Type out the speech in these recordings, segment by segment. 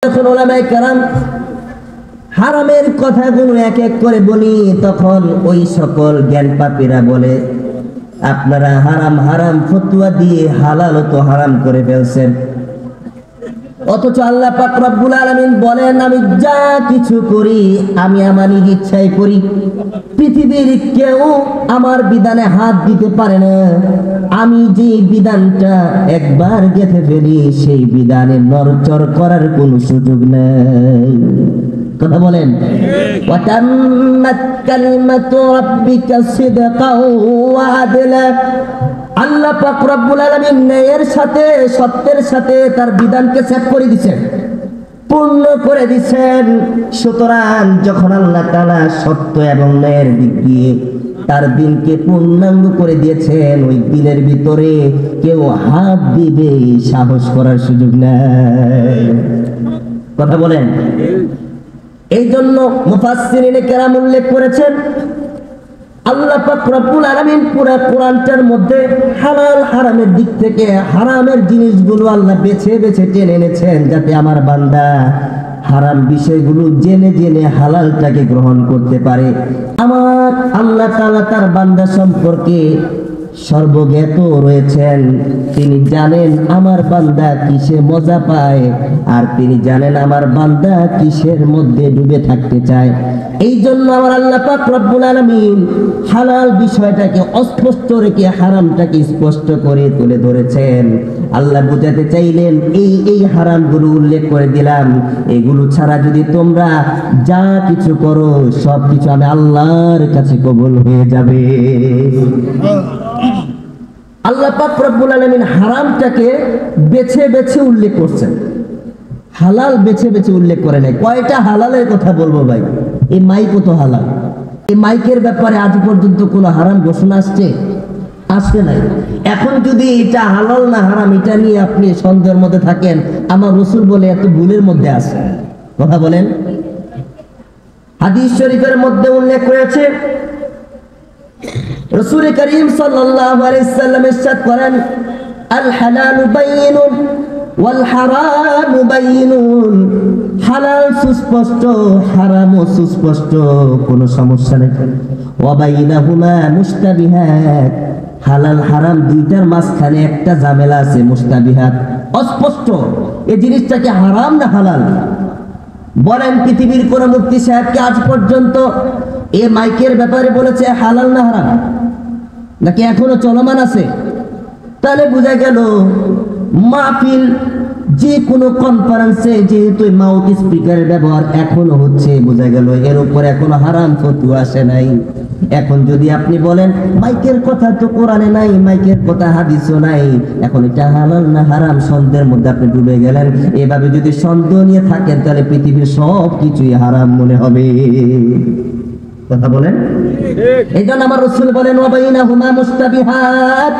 যখন ওলামায়ে কেরাম হারামের কথাগুলো এক এক করে বলি, তখন ওই সকল জ্ঞান পাপীরা বলে আপনারা হারাম হারাম ফতোয়া দিয়ে হালাল তো হারাম করে ফেলছেন। অথচ আল্লাহ পাক রব্বুল আলামিন বলেন, আমি যা কিছু করি আমি আমার ইচ্ছায় করি, পৃথিবীর কেউ আমার বিধানে হাত দিতে পারে না। আমি যে বিধানটা একবার গেঁথে ফেলি সেই বিধানে নড়চড় করার কোনো সুযোগ নেই। কথা বলেন, ওয়াতাম্মাত কালিমাতু রাব্বিকা সিদকাও ওয়া আদলা। আল্লাহ পাক রব্বুল আলামিন ন্যায়ের সাথে সত্যের সাথে তার বিধানকে সেট করে দিয়েছেন, পূর্ণ করে দিয়েছেন। সুতরাং যখন আল্লাহ তাআলা সত্য এবং ন্যায়ের দিক দিয়ে তার দিনকে পূর্ণাঙ্গ করে দিয়েছেন, ওই দিনের ভিতরে কেউ হাত দিবে সাহস করার সুযোগ নেই। কথা বলেন। এই জন্য মুফাসসিরিনে কেরাম উল্লেখ করেছেন, আল্লাহ পাক রব্বুল আলামিন পুরো কোরআনটার মধ্যে হালাল হারামের দিক থেকে হারামের জিনিসগুলো আল্লাহ বেছে বেছে টেনে এনেছেন, যাতে আমার বান্দা হারাম বিষয়গুলো জেনে জেনে হালালটাকে গ্রহণ করতে পারে। আমার আল্লাহ তাআলা তার বান্দা সম্পর্কে সর্বজ্ঞাত রয়েছেন। তিনি জানেন আমার বান্দা কিসে মজা পায়, আর তিনি জানেন আমার বান্দা কিসের মধ্যে ডুবে থাকতে চায়। এই জন্য আমার আল্লাহ পাক রব্বুল আলামিন হালাল বিষয়টাকে অস্পষ্ট রেখে হারামটাকে স্পষ্ট করে তুলে ধরেছেন। আল্লাহ বুঝাতে চাইলেন, এই হারামগুলো উল্লেখ করে দিলাম, এগুলো ছাড়া যদি তোমরা যা কিছু করো সব কিছু আমি আল্লাহর কাছে কবুল হয়ে যাবে। আল্লাহ পাক রব্বুল আলামিন হারামটাকে বেছে বেছে উল্লেখ করছেন, হালাল বেছে বেছে উল্লেখ করে নাই। কয়টা হালালের কথা বলবো ভাই? এই মাইকও তো হালাল। এই মাইকের ব্যাপারে আজ পর্যন্ত কোনো হারাম ঘোষণা আসছে নাই। এখন যদি এটা হালাল না হারাম এটা নিয়ে আপনি সন্দেহের মধ্যে থাকেন, আমার রাসূল বলে এত ভুলের মধ্যে আছে। কথা বলেন। হাদিস শরীফের মধ্যে উল্লেখ করেছে, রাসূল করিম সাল্লাল্লাহু আলাইহি ওয়াসাল্লাম ইরশাদ করেন, আল হালালু বাইয়িনুন ওয়াল হারামু বাইয়িনুন। হালাল সুস্পষ্ট, হারামও সুস্পষ্ট, কোনো সমস্যা নেই। ওয়া বাইনাহুমা মুশতাবিহাত। হালাল হারাম দুইটার মাঝখানে একটা ঝামেলা আছে, মুশতাবিহাত, অস্পষ্ট। এই জিনিসটাকে হারাম না হালাল? বলেন পৃথিবীর কোন মুফতি সাহেবকে আজ পর্যন্ত এ মাইকের ব্যাপারে বলেছে হালাল না হারাম, নাকি এখনো চলমান আছে? তাহলে বোঝা গেল মাহফিল যে কোনো কনফারেন্সে যেহেতু মাউথ স্পিকারের ব্যবহার এখনো হচ্ছে, বোঝা গেল এর উপর এখনো হারাম ফতোয়া আসে নাই। এখন যদি আপনি বলেন মাইকের কথা তো কোরআনে নাই, মাইকের কথা হাদিসও নাই, এখন এটা হালাল না হারাম সন্দেহের মধ্যে আপনি ডুবে গেলেন। এভাবে যদি সন্দেহ নিয়ে থাকেন তাহলে পৃথিবীর সব কিছুই হারাম মনে হবে। কথা বলেন। এই জন্য আমার রাসূল বলেন, ওয়া বাইনাহুমা মুশতাবিহাত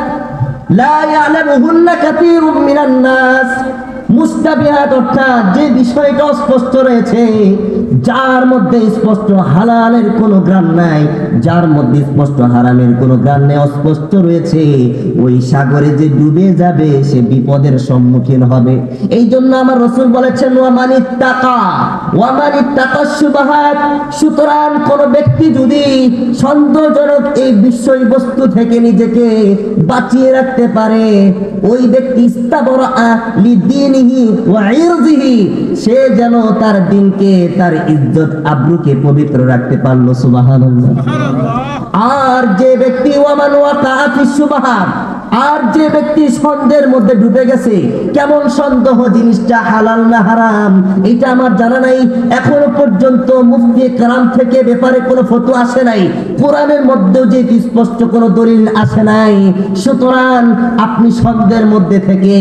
লা ইয়ালামুহুন্না কাসীরুম মিনান নাস। মুস্তাবিহাত অর্থাৎ যে বিষয়টা স্পষ্ট রয়েছে, যার মধ্যে স্পষ্ট হালালের কোনো গ্রাম নাই, যার মধ্যে স্পষ্ট হারামের কোনো গ্রাম নেই, অস্পষ্ট রয়েছে, ওই সাগরে যে ডুবে যাবে সে বিপদের সম্মুখীন হবে। এই জন্য আমার রাসূল বলেছেন, ওয়া মানিত্তাকা শুবহাত। সুতরাং কোন ব্যক্তি যদি সন্দেহজনক এই বিষয়বস্তু থেকে নিজেকে বাঁচিয়ে রাখতে পারে, ওই ব্যক্তি ইস্তাবরা লিদীনিহি ওয়া ইরদিহি, সে যেন তার দিনকে, তার ইজ্জত আবরুকে পবিত্র রাখতে পারলো। সুবহানাল্লাহ। আর যে ব্যক্তি ওয়ামান ওয়াকা ফি শুবহাত, আর যে ব্যক্তি সন্দেহের মধ্যে ডুবে গেছে, কেমন সন্দেহ, জিনিসটা হালাল না হারাম এটা আমার জানা নাই, এখনো পর্যন্ত মুফতি কেরাম থেকে ব্যাপারে কোনো ফতোয়া আসে নাই, কোরআনের মধ্যেও যে স্পষ্ট কোনো দলিল আসে নাই। সুতরাং আপনি সন্দেহের মধ্যে থেকে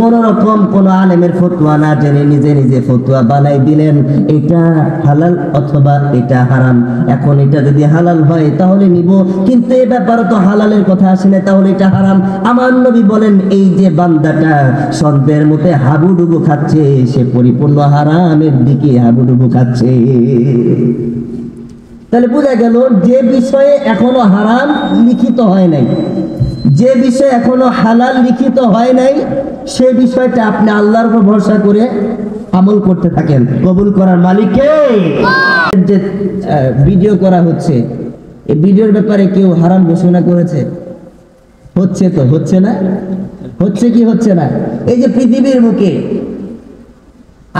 কোন রকম কোন আলেমের ফতোয়া না জেনে নিজে নিজে ফতোয়া বানাই দিলেন, এটা হালাল অথবা এটা হারাম। এখন এটা যদি হালাল হয় তাহলে নিব, কিন্তু এই ব্যাপারে তো হালালের কথা আসে না, তাহলে এটা হারাম। আমার নবী বলেন, এই যে বান্দাটা সন্দেহের মধ্যে হাবুডুবু খাচ্ছে, সে পরিপূর্ণ হারামের দিকে হাবুডুবু খাচ্ছে। তাহলে বোঝা গেল যে বিষয়ে এখনো হারাম লিখিত হয় নাই, যে বিষয়ে এখনো হালাল লিখিত হয় নাই, সে বিষয়টা আপনি আল্লাহর উপর ভরসা করে আমল করতে থাকেন। কবুল করার মালিক কে? যে ভিডিও করা হচ্ছে, এই ভিডিওর ব্যাপারে কেউ হারাম ঘোষণা করেছে? হচ্ছে তো, হচ্ছে না? হচ্ছে কি হচ্ছে না? এই যে পৃথিবীর মুখে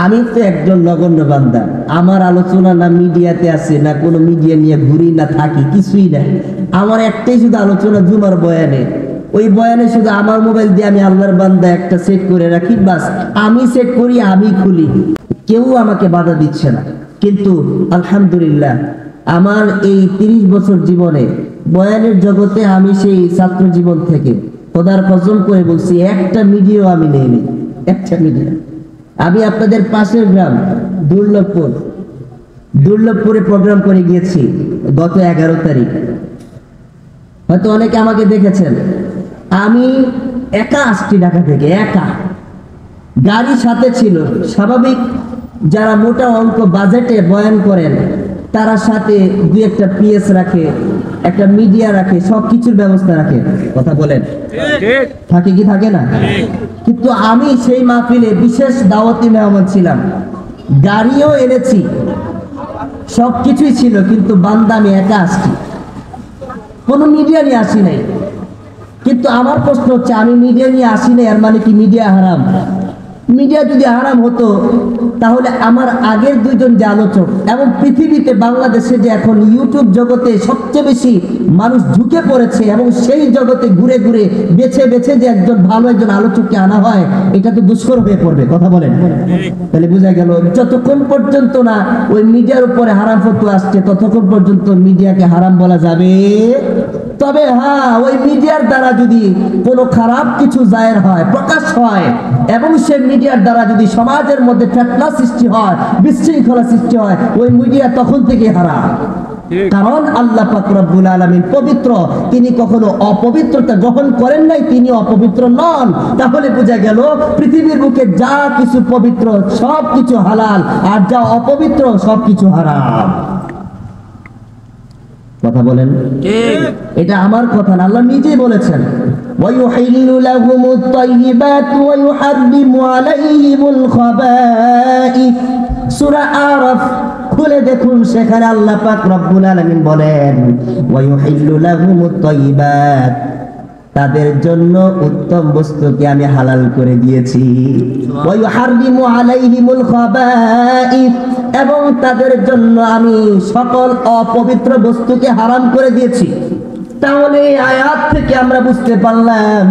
আমি তো একজন নগণ্য বান্দা, আমার আলোচনা না মিডিয়াতে আছে, না কোনো মিডিয়া নিয়ে ঘুরি, না থাকি, কিছুই না। আমার একটাই শুধু আলোচনা জুমার বয়ানে। ওই বয়ানে শুধু আমার মোবাইল দিয়ে আমি আল্লাহর বান্দা একটা সেট করে রাখি, বাস আমি সেট করি, আমি খুলি, কেউ আমাকে বাধা দিচ্ছে না। কিন্তু আলহামদুলিল্লাহ আমার এই 30 বছর জীবনে বয়ানের জগতে আমি সেই ছাত্র জীবন থেকে খোদার কসম করে বলছি, একটা মিডিয়াও আমি নেইনি, একটা মিডিয়া। আমি আপনাদের পাশের গ্রাম দুর্লভপুরে প্রোগ্রাম করে গিয়েছি গত 11 তারিখ। হয়তো অনেকে আমাকে দেখেছেন, আমি একা আসছি ঢাকা থেকে, একা, গাড়ি সাথে ছিল। স্বাভাবিক যারা মোটা অঙ্ক বাজেটে বয়ান করেন তারা সাথে দুই একটা পিএস রাখে, একটা মিডিয়া রাখে, সবকিছুর ব্যবস্থা রাখে। কথা বলেন, থাকে কি থাকে না? কিন্তু আমি সেই মাহফিলে বিশেষ দাওয়াতি মেহমান ছিলাম, গাড়িও এনেছি, সবকিছুই ছিল, কিন্তু বান্দা আমি একা আসছি, কোনো মিডিয়া নিয়ে আসি নাই। কিন্তু আমার প্রশ্ন হচ্ছে, আমি মিডিয়া নিয়ে আসি নাই, এর মানে কি মিডিয়া হারাম? মিডিয়া যদি হারাম হতো তাহলে আমার আগের দুইজন যে আলোচক, এবং পৃথিবীতে বাংলাদেশে যে এখন ইউটিউব জগতে সবচেয়ে বেশি মানুষ ঢুকে পড়েছে, এবং সেই জগতে ঘুরে ঘুরে বেছে বেছে যে একজন ভালো একজন আলোচককে আনা হয়, এটা তো দুষ্কর হয়ে পড়বে। কথা বলেন, তাহলে বোঝা গেল যতক্ষণ পর্যন্ত না ওই মিডিয়ার উপরে হারাম ফতোয়া আসছে ততক্ষণ পর্যন্ত মিডিয়াকে হারাম বলা যাবে। তবে হ্যাঁ, ওই মিডিয়ার দ্বারা যদি কোনো খারাপ কিছু জায়ের হয়, প্রকাশ হয়, এবং সে মিডিয়ার দ্বারা যদি সমাজের মধ্যে ফিতনা সৃষ্টি হয়, বিশৃঙ্খলা সৃষ্টি হয়, ওই মিডিয়া তখন থেকে হারাম। কারণ আল্লাহ পাক রব্বুল আলামিন পবিত্র, তিনি কখনো অপবিত্রতা গ্রহণ করেন নাই, তিনি অপবিত্র নন। তাহলে বোঝা গেল পৃথিবীর বুকে যা কিছু পবিত্র সব কিছু হালাল, আর যা অপবিত্র সব কিছু হারাম। কথা বলেন, এটা আমার কথা না, আল্লাহ নিজেই বলেছেন, ওয়ায়ুহিল্লু লাহুমুত তাইয়্যিবাত ওয়া ইউহাররিমু আলাইহিমুল খাবাইথ। সূরা আরাফ খুলে দেখুন, সেখানে আল্লাহ পাক রব্বুল আলামিন বলেন, ওয়ায়ুহিল্লু লাহুমুত তাইয়্যিবাত, তাদের জন্য উত্তম বস্তুকে আমি হালাল করে দিয়েছি, ওয়া ইউহাররিমু আলাইহিমুল খাবাইথ, এবং তাদের জন্য আমি সকল অপবিত্র বস্তুকে হারাম করে দিয়েছি। তাহলে এই আয়াত থেকে আমরা বুঝতে পারলাম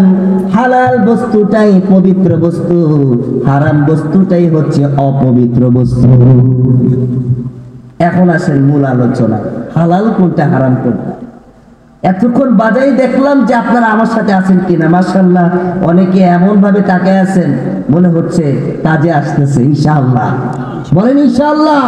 হালাল বস্তুটাই পবিত্র বস্তু, হারাম বস্তুটাই হচ্ছে অপবিত্র বস্তু। এখন আসেন মূল আলোচনা, হালাল কোনটা, হারাম কোনটা। এতক্ষণ বাজাই দেখলাম যে আপনারা আমার সাথে আছেন কিনা। মাশাআল্লাহ, অনেকে এমন ভাবে তাকায় আছেন মনে হচ্ছে কাজে আসতেছে। ইনশাআল্লাহ বলেন, ইনশাআল্লাহ।